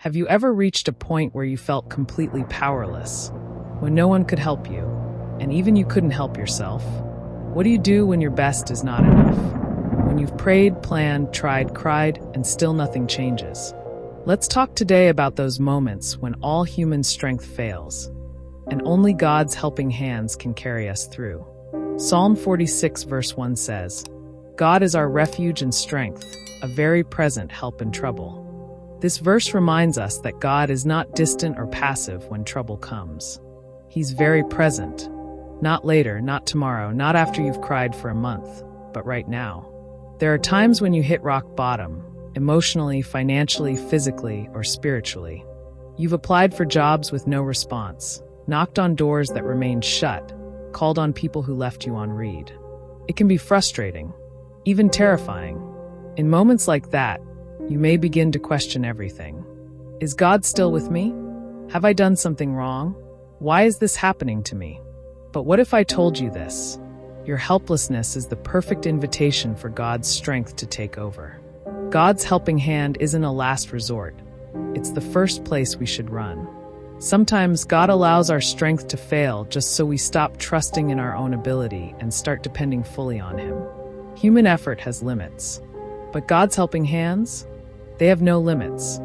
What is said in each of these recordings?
Have you ever reached a point where you felt completely powerless, when no one could help you, and even you couldn't help yourself? What do you do when your best is not enough? When you've prayed, planned, tried, cried, and still nothing changes? Let's talk today about those moments when all human strength fails, and only God's helping hands can carry us through. Psalm 46 verse 1 says, "God is our refuge and strength, a very present help in trouble." This verse reminds us that God is not distant or passive when trouble comes. He's very present. Not later, not tomorrow, not after you've cried for a month, but right now. There are times when you hit rock bottom, emotionally, financially, physically, or spiritually. You've applied for jobs with no response, knocked on doors that remained shut, called on people who left you on read. It can be frustrating, even terrifying. In moments like that, you may begin to question everything. Is God still with me? Have I done something wrong? Why is this happening to me? But what if I told you this? Your helplessness is the perfect invitation for God's strength to take over. God's helping hand isn't a last resort. It's the first place we should run. Sometimes God allows our strength to fail just so we stop trusting in our own ability and start depending fully on Him. Human effort has limits, but God's helping hands? They have no limits.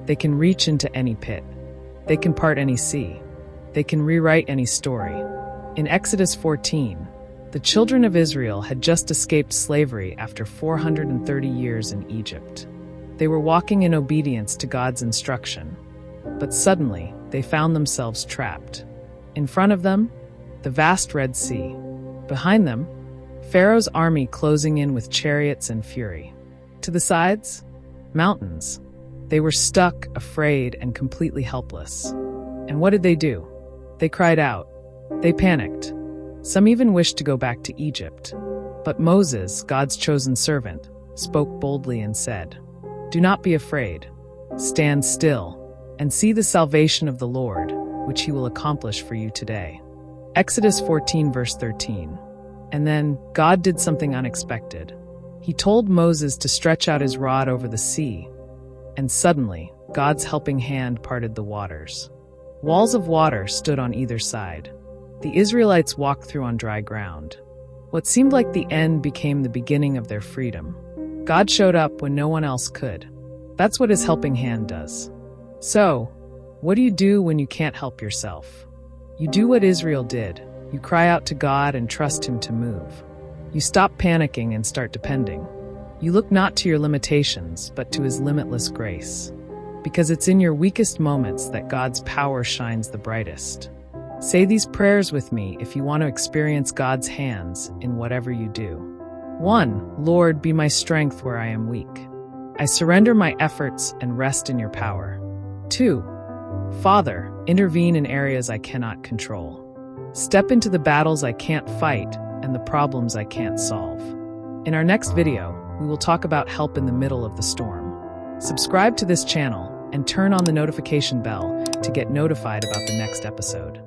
They can reach into any pit. They can part any sea. They can rewrite any story. In Exodus 14, the children of Israel had just escaped slavery after 430 years in Egypt. They were walking in obedience to God's instruction, but suddenly they found themselves trapped. In front of them, the vast Red Sea. Behind them, Pharaoh's army closing in with chariots and fury. To the sides, mountains. They were stuck, afraid, and completely helpless. And what did they do? They cried out. They panicked. Some even wished to go back to Egypt. But Moses, God's chosen servant, spoke boldly and said, "Do not be afraid. Stand still and see the salvation of the Lord, which He will accomplish for you today." Exodus 14 verse 13. And then God did something unexpected. He told Moses to stretch out his rod over the sea, and suddenly God's helping hand parted the waters. Walls of water stood on either side. The Israelites walked through on dry ground. What seemed like the end became the beginning of their freedom. God showed up when no one else could. That's what His helping hand does. So, what do you do when you can't help yourself? You do what Israel did. You cry out to God and trust Him to move. You stop panicking and start depending. You look not to your limitations, but to His limitless grace. Because it's in your weakest moments that God's power shines the brightest. Say these prayers with me if you want to experience God's hands in whatever you do. 1. Lord, be my strength where I am weak. I surrender my efforts and rest in your power. 2. Father, intervene in areas I cannot control. Step into the battles I can't fight and the problems I can't solve. In our next video, we will talk about help in the middle of the storm. Subscribe to this channel and turn on the notification bell to get notified about the next episode.